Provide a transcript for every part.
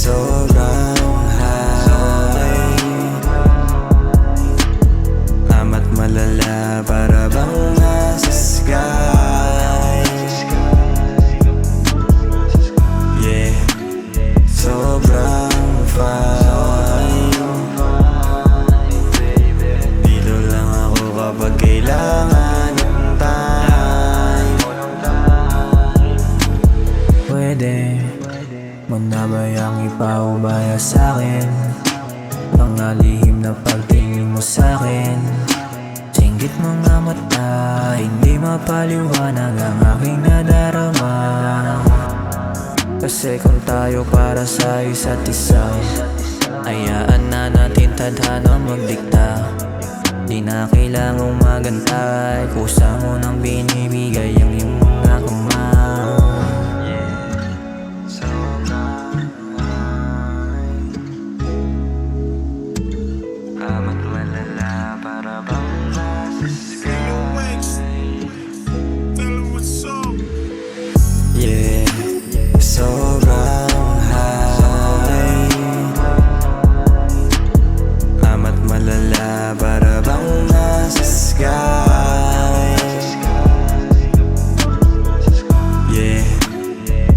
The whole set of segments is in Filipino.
sobrang high. Amat malala para bang nasa sky. Yeah, sobrang fine. Dito lang ako kapag kailangan ng time. Pwede mo na ba yung ipaubaya sa'kin? Mga lihim na pagtingin mo sa'kin. Singgit mga mata, hindi mapaliwanag ang aking nadarama. Kasi kung tayo para sa isa't isa, hayaan na natin tadhana magdikta. Di na kailangang magantay, kusa mo nang binibigay ang iyong mga kamay. Amat malala para bang nasa sky. Yeah, sobrang high. Amat malala para bang nasa sky. Yeah,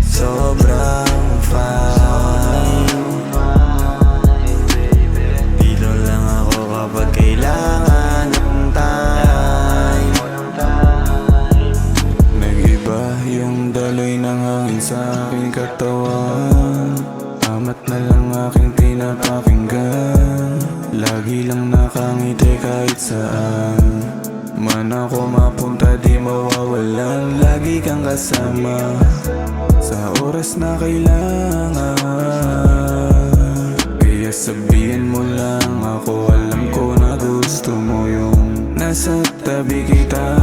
sobrang fine. Dito lang ako kapag kailangan ng time. Nag-iba yung daloy ng hangin sa aking katawan. Amat na lang aking pinapakinggan. Lagi lang nakangiti kahit saan man ako mapunta, di mawawalan. Lagi kang kasama sa oras na kailangan. Kaya sabihin mo lang ako, alam ko na gusto mo yung nasa tabi kita.